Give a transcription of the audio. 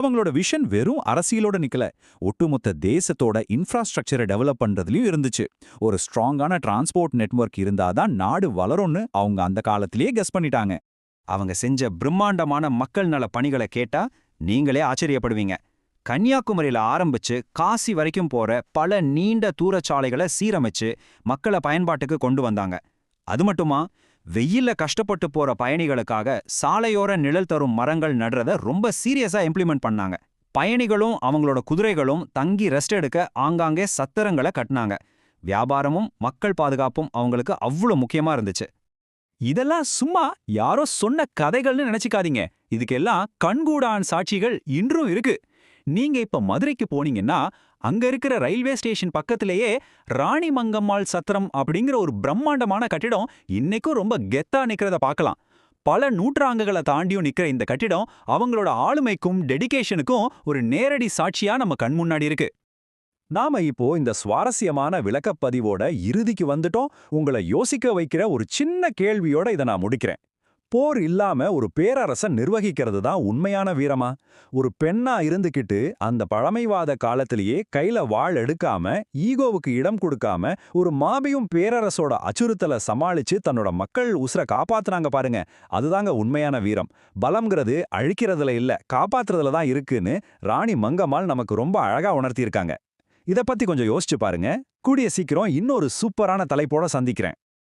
அவங்களோட விஷன் வெறும் அரசியலோட நிக்கல, ஒட்டுமொத்த தேசத்தோட இன்ஃப்ராஸ்ட்ரக்சரை டெவலப் பண்றதுலயும் இருந்துச்சு. ஒரு ஸ்ட்ராங்கான டிரான்ஸ்போர்ட் நெட்வொர்க் இருந்தாதான் நாடு வளரும்னு அவங்க அந்த காலத்திலேயே கெஸ் பண்ணிட்டாங்க. அவங்க செஞ்ச பிரம்மாண்டமான மக்கள் நல பணிகளை கேட்டா நீங்களே ஆச்சரியப்படுவீங்க. கன்னியாகுமரியில ஆரம்பிச்சு காசி வரைக்கும் போற பல நீண்ட தூரச்சாலைகளை சீரமைச்சு மக்களை பயன்பாட்டுக்கு கொண்டு வந்தாங்க. அது மட்டுமா, வெயில்ல கஷ்டப்பட்டு போற பயணிகளுக்காக சாலையோர நிழல் தரும் மரங்கள் நடுறத ரொம்ப சீரியஸா இம்ப்ளிமெண்ட் பண்ணாங்க. பயணிகளும் அவங்களோட குதிரைகளும் தங்கி ரெஸ்ட் எடுக்க ஆங்காங்கே சத்திரங்களை கட்டினாங்க. வியாபாரமும் மக்கள் பாதுகாப்பும் அவங்களுக்கு அவ்வளோ முக்கியமா இருந்துச்சு. இதெல்லாம் சும்மா யாரோ சொன்ன கதைகள்னு நினைச்சுக்காதீங்க. இதுக்கெல்லாம் கண்கூடான் சாட்சிகள் இன்றும் இருக்கு. நீங்க இப்ப மதுரைக்கு போனீங்கன்னா, அங்க இருக்கிற ரயில்வே ஸ்டேஷன் பக்கத்திலேயே ராணி மங்கம்மாள் சத்திரம் அப்படிங்கிற ஒரு பிரம்மாண்டமான கட்டிடம் இன்னைக்கும் ரொம்ப கெத்தா நிக்கிறத பார்க்கலாம். பல நூற்றாண்டுகளை தாண்டியும் நிக்கிற இந்த கட்டிடம் அவங்களோட ஆளுமைக்கும் டெடிகேஷனுக்கும் ஒரு நேரடி சாட்சியா நம்ம கண் முன்னாடி இருக்கு. நாம இப்போ இந்த சுவாரஸ்யமான விளக்கப்பதிவோட இறுதிக்கு வந்துட்டோம். உங்களை யோசிக்க வைக்கிற ஒரு சின்ன கேள்வியோட இதை நான் முடிக்கிறேன். போர் இல்லாம ஒரு பேரரசன் நிர்வகிக்கிறது தான் உண்மையான வீரமா? ஒரு பெண்ணா இருந்துகிட்டு அந்த பழமைவாத காலத்திலேயே கையில வாள் எடுக்காம, ஈகோவுக்கு இடம் கொடுக்காம, ஒரு மாபெரும் பேரரசோட அச்சுறுத்தலை சமாளிச்சு தன்னோட மக்கள் உசுர காப்பாத்துனாங்க பாருங்க. அதுதாங்க உண்மையான வீரம். பலம்ங்கிறது அழிக்கிறதுல இல்ல, காப்பாத்துறதுல தான் இருக்குன்னு ராணி மங்கம்மாள் நமக்கு ரொம்ப அழகா உணர்த்தியிருக்காங்க. இத பத்தி கொஞ்சம் யோசிச்சு பாருங்க. கூடிய சீக்கிரம் இன்னொரு சூப்பரான தலைப்போட சந்திக்கிறேன்.